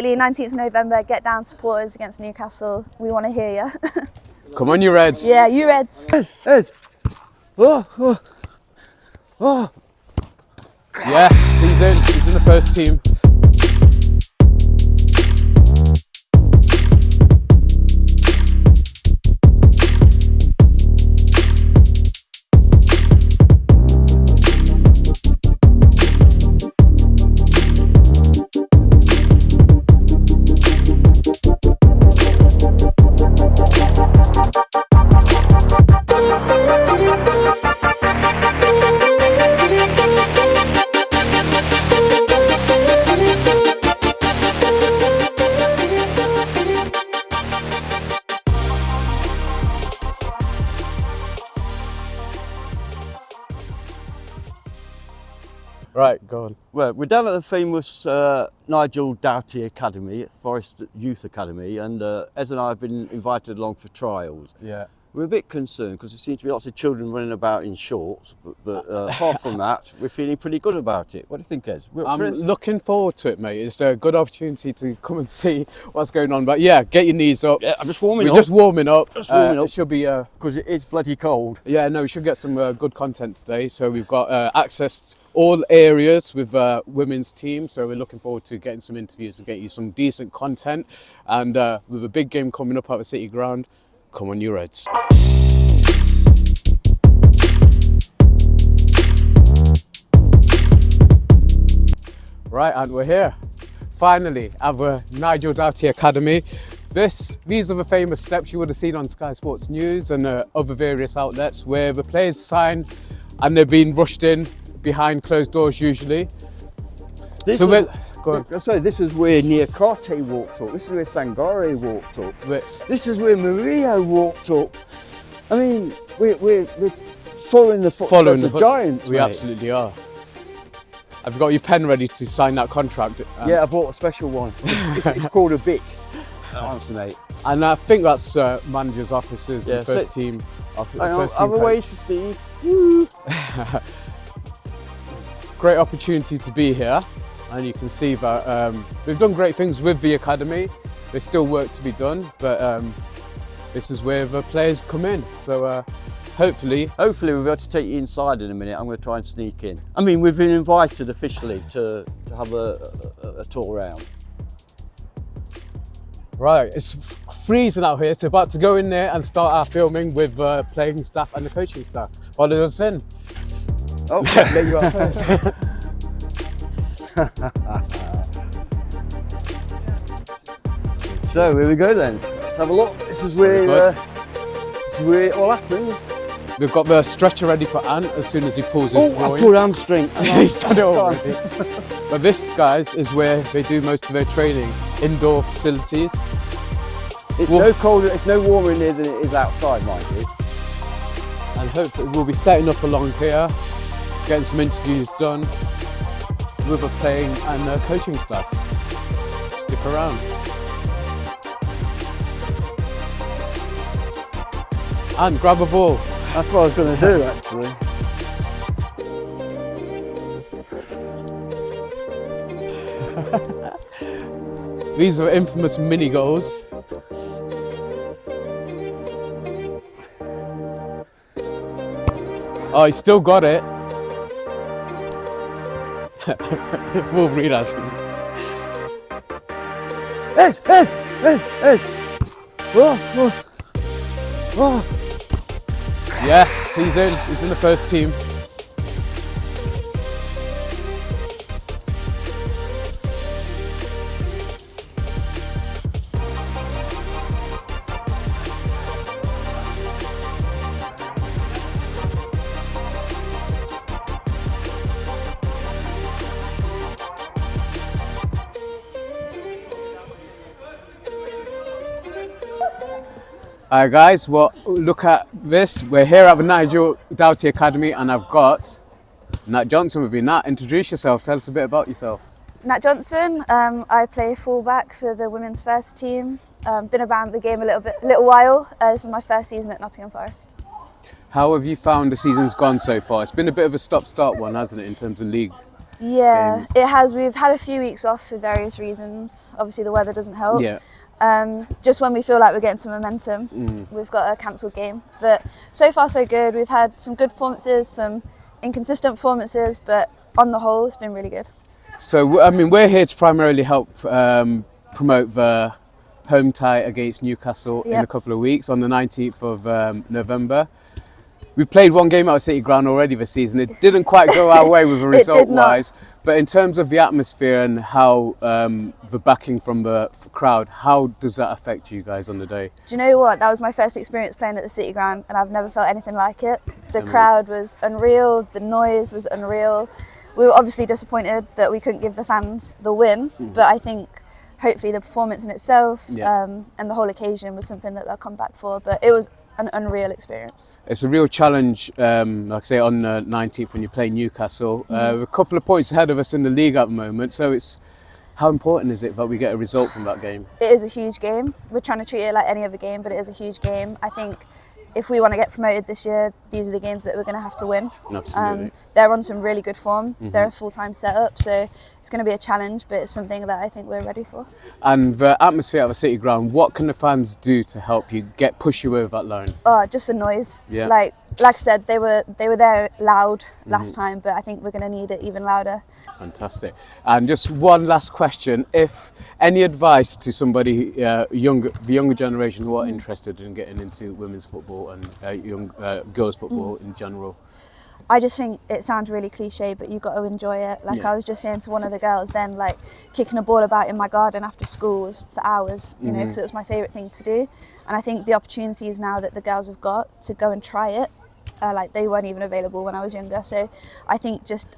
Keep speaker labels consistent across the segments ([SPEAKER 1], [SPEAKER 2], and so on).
[SPEAKER 1] basically 19th November, get down supporters against Newcastle. We want to hear you.
[SPEAKER 2] Come on, you Reds.
[SPEAKER 1] Yeah, you Reds.
[SPEAKER 3] Ez. Oh.
[SPEAKER 2] Yes, he's in the first team. Right, go on.
[SPEAKER 3] Well, we're down at the famous Nigel Doughty Academy, Forest Youth Academy, and Ez and I have been invited along for trials.
[SPEAKER 2] Yeah.
[SPEAKER 3] We're a bit concerned because there seems to be lots of children running about in shorts, but apart from that, we're feeling pretty good about it. What do you think, Ez?
[SPEAKER 2] I'm looking forward to it, mate. It's a good opportunity to come and see what's going on. But yeah, get your knees up.
[SPEAKER 3] Yeah, I'm just warming up.
[SPEAKER 2] We're just warming up.
[SPEAKER 3] It
[SPEAKER 2] should be...
[SPEAKER 3] because it is bloody cold.
[SPEAKER 2] Yeah, no, we should get some good content today. So we've got access to all areas with women's team. So we're looking forward to getting some interviews and get you some decent content. And with a big game coming up at the City Ground, come on, you Reds. Right, and we're here, finally, at the Nigel Doughty Academy. These are the famous steps you would have seen on Sky Sports News and other various outlets where the players sign and they're being rushed in behind closed doors usually.
[SPEAKER 3] This is where Niakate walked up, this is where Sangare walked up, this is where Maria walked up. I mean, we're following the footsteps of giants,
[SPEAKER 2] We
[SPEAKER 3] mate.
[SPEAKER 2] absolutely are. Have you got your pen ready to sign that contract?
[SPEAKER 3] Yeah, I bought a special one. It's called a BIC. Honestly, mate.
[SPEAKER 2] And I think that's managers' offices and first team.
[SPEAKER 3] I'm away to Steve.
[SPEAKER 2] Great opportunity to be here, and you can see that we've done great things with the academy. There's still work to be done, but this is where the players come in. So hopefully
[SPEAKER 3] we'll be able to take you inside in a minute. I'm going to try and sneak in. I mean, we've been invited officially to have a tour around.
[SPEAKER 2] Right, it's freezing out here, so about to go in there and start our filming with playing staff and the coaching staff. Follow us in.
[SPEAKER 3] Oh, there you are first. So here we go then. Let's have a look. This is where it all happens.
[SPEAKER 2] We've got the stretcher ready for Ant as soon as he pulls his groin.
[SPEAKER 3] I pulled hamstring.
[SPEAKER 2] He's done it already. But this, guys, is where they do most of their training. Indoor facilities.
[SPEAKER 3] It's no colder, it's no warmer in here than it is outside, mind you.
[SPEAKER 2] And hopefully we'll be setting up along here, getting some interviews done with the playing and coaching staff. Stick around. And grab a ball.
[SPEAKER 3] That's what I was going to do, actually.
[SPEAKER 2] These are infamous mini goals. Oh, he still got it. Wolverine asking.
[SPEAKER 3] Ez! Whoa.
[SPEAKER 2] Yes, he's in the first team. Alright guys, well look at this. We're here at the Nigel Doughty Academy and I've got Nat Johnson with me. Nat, introduce yourself, tell us a bit about yourself.
[SPEAKER 1] Nat Johnson, I play fullback for the women's first team. Been around the game a little while. This is my first season at Nottingham Forest.
[SPEAKER 2] How have you found the season's gone so far? It's been a bit of a stop-start one, hasn't it, in terms of league?
[SPEAKER 1] Yeah,
[SPEAKER 2] games?
[SPEAKER 1] it has. We've had a few weeks off for various reasons. Obviously, the weather doesn't help.
[SPEAKER 2] Yeah.
[SPEAKER 1] Just when we feel like we're getting some momentum, we've got a cancelled game. But so far, so good. We've had some good performances, some inconsistent performances, but on the whole, it's been really good.
[SPEAKER 2] So, I mean, we're here to primarily help promote the home tie against Newcastle in a couple of weeks on the 19th of November. We've played one game out at City Ground already this season. It didn't quite go our way with a result-wise, but in terms of the atmosphere and how the backing from the crowd, how does that affect you guys on the day?
[SPEAKER 1] Do you know what? That was my first experience playing at the City Ground, and I've never felt anything like it. The crowd was unreal, the noise was unreal. We were obviously disappointed that we couldn't give the fans the win, but I think hopefully the performance in itself and the whole occasion was something that they'll come back for. But it was an unreal experience.
[SPEAKER 2] It's a real challenge, like I say, on the 19th when you play Newcastle. A couple of points ahead of us in the league at the moment, so it's how important is it that we get a result from that game?
[SPEAKER 1] It is a huge game. We're trying to treat it like any other game, but it is a huge game. I think if we want to get promoted this year, these are the games that we're going to have to win.
[SPEAKER 2] Absolutely.
[SPEAKER 1] They're on some really good form. They're a full-time setup, so it's going to be a challenge, but it's something that I think we're ready for.
[SPEAKER 2] And the atmosphere at the City Ground, what can the fans do to help you push you over that line?
[SPEAKER 1] Oh, just the noise.
[SPEAKER 2] Yeah.
[SPEAKER 1] Like I said, they were there loud last time, but I think we're going to need it even louder.
[SPEAKER 2] Fantastic. And just one last question: if any advice to somebody the younger generation who are interested in getting into women's football and young girls football in general?
[SPEAKER 1] I just think it sounds really cliche, but you've got to enjoy it. Like I was just saying to one of the girls then, like kicking a ball about in my garden after school was for hours, you know, because it was my favourite thing to do. And I think the opportunities now that the girls have got to go and try it, like they weren't even available when I was younger. So I think just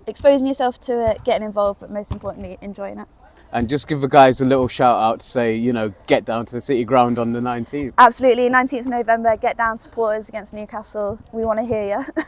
[SPEAKER 1] exposing yourself to it, getting involved, but most importantly, enjoying it.
[SPEAKER 2] And just give the guys a little shout out to say, you know, get down to the City Ground on the 19th.
[SPEAKER 1] Absolutely, 19th of November, get down, supporters against Newcastle. We want to hear you.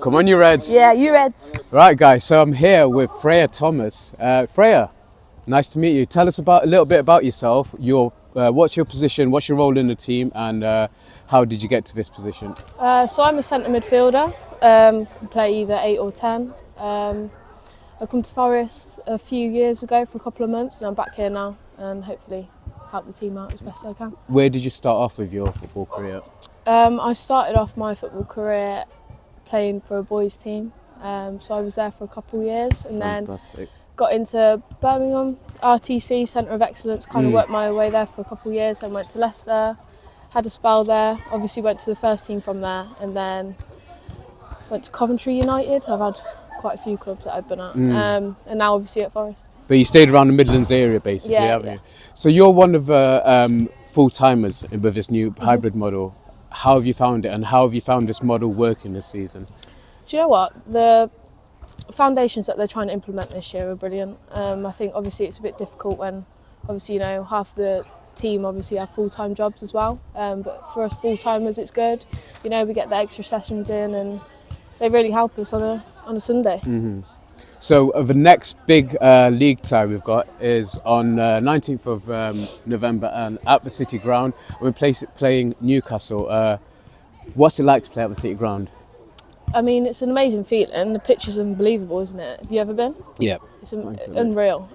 [SPEAKER 2] Come on, you Reds.
[SPEAKER 1] Yeah, you Reds.
[SPEAKER 2] Right, guys, so I'm here with Freya Thomas. Freya, nice to meet you. Tell us a little bit about yourself. What's your position, what's your role in the team, and how did you get to this position?
[SPEAKER 4] So I'm a centre midfielder, can play either 8 or 10. I come to Forest a few years ago for a couple of months, and I'm back here now and hopefully help the team out as best I can.
[SPEAKER 2] Where did you start off with your football career?
[SPEAKER 4] I started off my football career playing for a boys team, so I was there for a couple of years and then got into Birmingham RTC Centre of Excellence, kind of worked my way there for a couple of years, then went to Leicester, had a spell there, obviously went to the first team from there, and then went to Coventry United. I've had quite a few clubs that I've been at, and now obviously at Forest.
[SPEAKER 2] But you stayed around the Midlands area basically, haven't you? So you're one of the full-timers with this new hybrid model. How have you found it, and how have you found this model working this season?
[SPEAKER 4] Do you know what? The foundations that they're trying to implement this year are brilliant. I think obviously it's a bit difficult when obviously, you know, half the team obviously have full-time jobs as well, but for us full-timers it's good. You know, we get the extra sessions in and they really help us on a Sunday.
[SPEAKER 2] So the next big league tie we've got is on 19th of November and at the City Ground. We're playing Newcastle. What's it like to play at the City Ground?
[SPEAKER 4] I mean, it's an amazing feeling. The pitch is unbelievable, isn't it? Have you ever been? Yeah. It's unreal.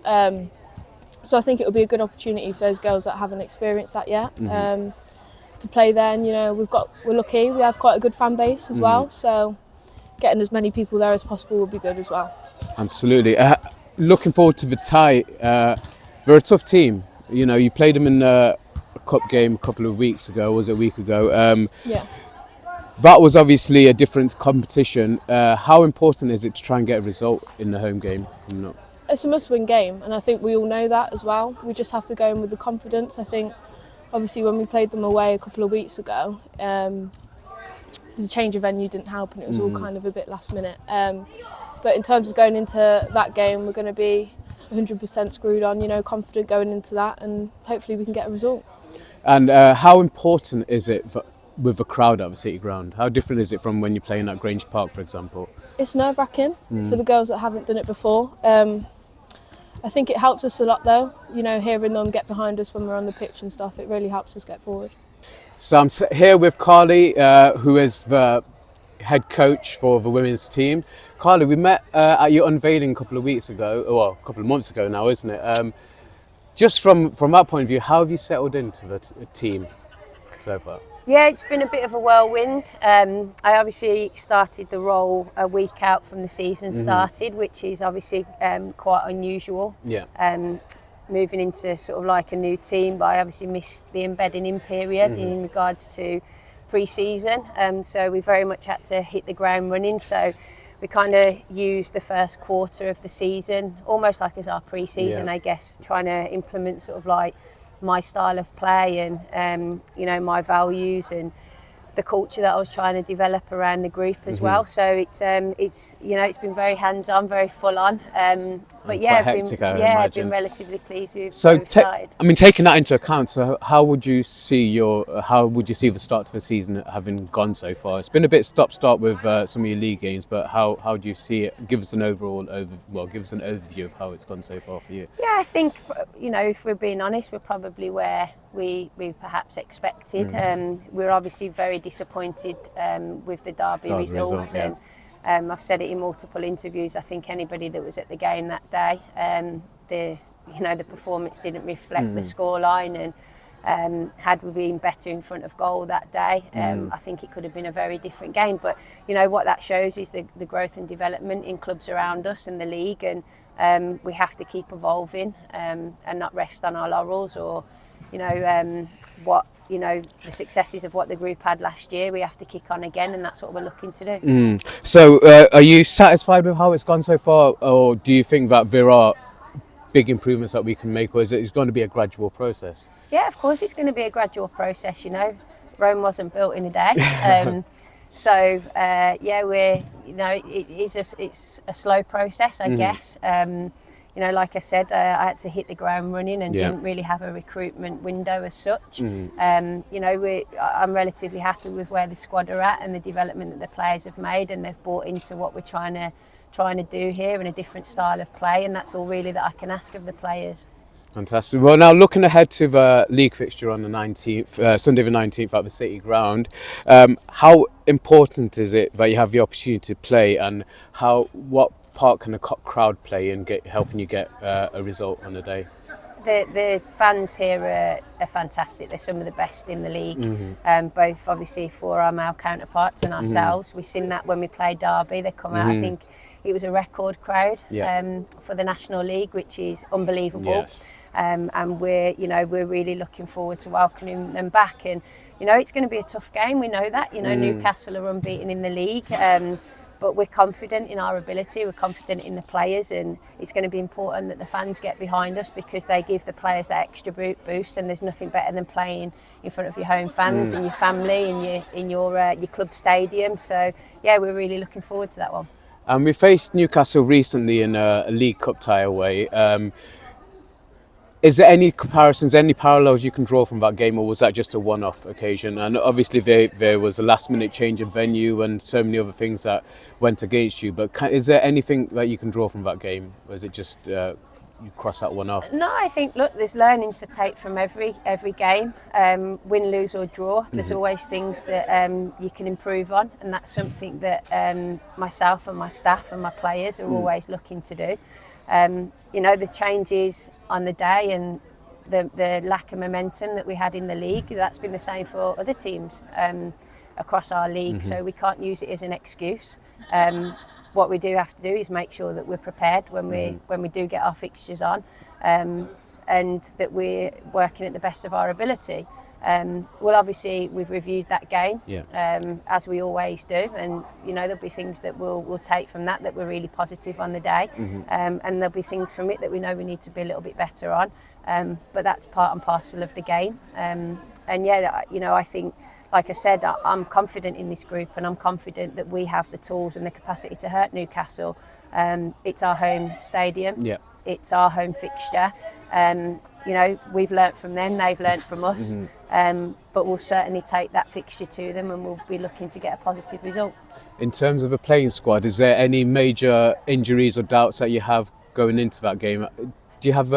[SPEAKER 4] So I think it would be a good opportunity for those girls that haven't experienced that yet to play there. And, you know, we're lucky. We have quite a good fan base as well. So getting as many people there as possible would be good as well.
[SPEAKER 2] Absolutely. Looking forward to the tie. They're a tough team. You know, you played them in a cup game a couple of weeks ago, was it a week ago? That was obviously a different competition. How important is it to try and get a result in the home game coming up?
[SPEAKER 4] It's a must-win game, and I think we all know that as well. We just have to go in with the confidence. I think, obviously, when we played them away a couple of weeks ago, the change of venue didn't help, and it was all kind of a bit last minute. But in terms of going into that game, we're going to be 100% screwed on, you know, confident going into that, and hopefully we can get a result.
[SPEAKER 2] And how important is it with the crowd at the City Ground? How different is it from when you're playing at Grange Park, for example?
[SPEAKER 4] It's nerve-wracking for the girls that haven't done it before. I think it helps us a lot though, you know, hearing them get behind us when we're on the pitch and stuff. It really helps us get forward.
[SPEAKER 2] So I'm here with Carly, who is head coach for the women's team. Carly, we met at your unveiling a couple of weeks ago, well, a couple of months ago now, isn't it? Just from that point of view, how have you settled into the team so far?
[SPEAKER 5] Yeah, it's been a bit of a whirlwind. I obviously started the role a week out from the season started, which is obviously quite unusual.
[SPEAKER 2] Yeah.
[SPEAKER 5] Moving into sort of like a new team, but I obviously missed the embedding in period in regards to pre-season. So we very much had to hit the ground running. So we kind of used the first quarter of the season almost like as our pre-season, I guess, trying to implement sort of like my style of play and you know, my values and the culture that I was trying to develop around the group as well. So it's you know, it's been very hands-on, very full-on. But yeah, I've been relatively pleased with
[SPEAKER 2] so
[SPEAKER 5] where we started.
[SPEAKER 2] I mean, taking that into account, so how would you see the start to the season having gone so far? It's been a bit stop-start with some of your league games, but how do you see it? Give us an overview of how it's gone so far for you.
[SPEAKER 5] Yeah, I think, you know, if we're being honest, we're probably where we perhaps expected. We're obviously very disappointed with the Derby result. And I've said it in multiple interviews. I think anybody that was at the game that day, the performance didn't reflect the scoreline, and had we been better in front of goal that day, I think it could have been a very different game. But you know what that shows is the growth and development in clubs around us and the league, and we have to keep evolving and not rest on our laurels, or the successes of what the group had last year. We have to kick on again, and that's what we're looking to do.
[SPEAKER 2] So are you satisfied with how it's gone so far, or do you think that there are big improvements that we can make, or is it going to be a gradual process?
[SPEAKER 5] Yeah, of course it's going to be a gradual process. You know, Rome wasn't built in a day. It's a slow process, I guess. You know, like I said, I had to hit the ground running and didn't really have a recruitment window as such. You know, I'm relatively happy with where the squad are at and the development that the players have made, and they've bought into what we're trying to do here in a different style of play, and that's all really that I can ask of the players.
[SPEAKER 2] Fantastic. Well, now looking ahead to the league fixture on the 19th, Sunday the 19th at the City Ground, how important is it that you have the opportunity to play, and what part can a crowd play in helping you get a result on the day?
[SPEAKER 5] The fans here are fantastic. They're some of the best in the league, both obviously for our male counterparts and ourselves. We've seen that when we played Derby. They come out, I think it was a record crowd for the National League, which is unbelievable.
[SPEAKER 2] Yes.
[SPEAKER 5] And we're really looking forward to welcoming them back. And you know, it's going to be a tough game. We know that. You know, Newcastle are unbeaten in the league. But we're confident in our ability, we're confident in the players, and it's going to be important that the fans get behind us, because they give the players that extra boost, and there's nothing better than playing in front of your home fans and your family and in your club stadium. So yeah, we're really looking forward to that one.
[SPEAKER 2] And we faced Newcastle recently in a League Cup tie away. Is there any comparisons, any parallels you can draw from that game, or was that just a one-off occasion? And obviously there was a last-minute change of venue and so many other things that went against you. But is there anything that you can draw from that game? Or is it just you cross that one off?
[SPEAKER 5] No, I think, look, there's learnings to take from every game. Win, lose or draw. There's always things that you can improve on, and that's something that myself and my staff and my players are always looking to do. You know, the changes on the day and the lack of momentum that we had in the league, that's been the same for other teams across our league. So we can't use it as an excuse. What we do have to do is make sure that we're prepared when we do get our fixtures on, and that we're working at the best of our ability. Well, obviously we've reviewed that game, as we always do, and you know, there'll be things that we'll take from that we're really positive on the day, and there'll be things from it that we know we need to be a little bit better on, but that's part and parcel of the game. And yeah, you know, I think, like I said, I'm confident in this group, and I'm confident that we have the tools and the capacity to hurt Newcastle. It's our home stadium, it's our home fixture. You know, we've learnt from them, they've learnt from us, but we'll certainly take that fixture to them, and we'll be looking to get a positive result.
[SPEAKER 2] In terms of the playing squad, is there any major injuries or doubts that you have going into that game? Do you have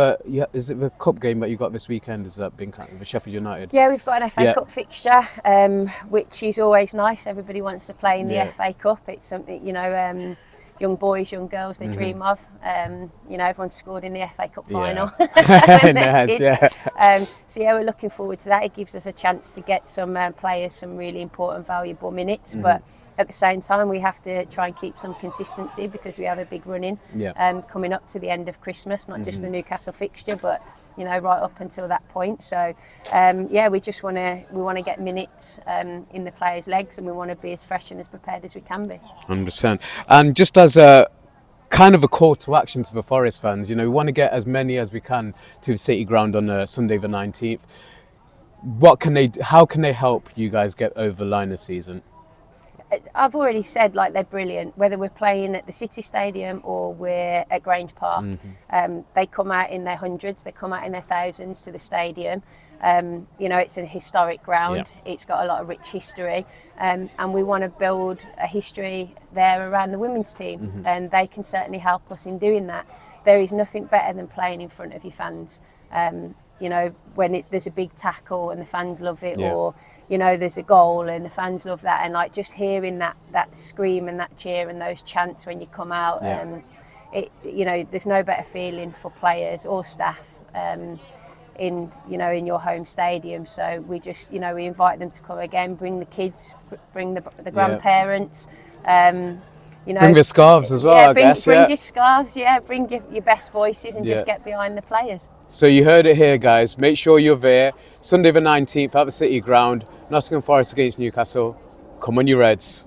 [SPEAKER 2] is it the cup game that you got this weekend? Has that been kind of the Sheffield United?
[SPEAKER 5] Yeah, we've got an FA Cup fixture, which is always nice. Everybody wants to play in the FA Cup. It's something, you know, young boys, young girls, they dream of. You know, everyone's scored in the FA Cup final. So yeah, we're looking forward to that. It gives us a chance to get some players some really important, valuable minutes. But at the same time, we have to try and keep some consistency because we have a big run in coming up to the end of Christmas, not just the Newcastle fixture, but you know, right up until that point. So yeah, we want to get minutes in the players' legs, and we want to be as fresh and as prepared as we can be.
[SPEAKER 2] 100%. And just as a kind of a call to action to the Forest fans, you know, we want to get as many as we can to the City Ground on Sunday the 19th. How can they help you guys get over the line this season?
[SPEAKER 5] I've already said, like, they're brilliant. Whether we're playing at the City Stadium or we're at Grange Park, they come out in their hundreds, they come out in their thousands to the stadium. You know, it's a historic ground. It's got a lot of rich history, and we want to build a history there around the women's team, and they can certainly help us in doing that. There is nothing better than playing in front of your fans. You know, when there's a big tackle and the fans love it, or you know, there's a goal and the fans love that, and like just hearing that scream and that cheer and those chants when you come out, you know, there's no better feeling for players or staff in your home stadium. So we just, you know, we invite them to come again, bring the kids, bring the grandparents. You know,
[SPEAKER 2] bring the scarves as well,
[SPEAKER 5] bring your scarves, bring your best voices and just get behind the players.
[SPEAKER 2] So you heard it here, guys. Make sure you're there. Sunday the 19th at the City Ground. Nottingham Forest against Newcastle. Come on, you Reds.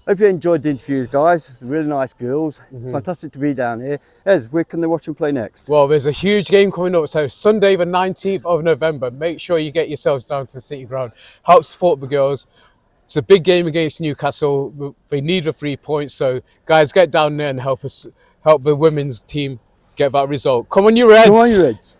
[SPEAKER 3] Hope you enjoyed the interviews, guys. Really nice girls. Fantastic to be down here. Ez, where can they watch and play next?
[SPEAKER 2] Well, there's a huge game coming up. So Sunday the 19th of November. Make sure you get yourselves down to the City Ground. Help support the girls. It's a big game against Newcastle. They need the 3 points. So guys, get down there and help the women's team get that result. Come on, you Reds.
[SPEAKER 3] Come on, you Reds.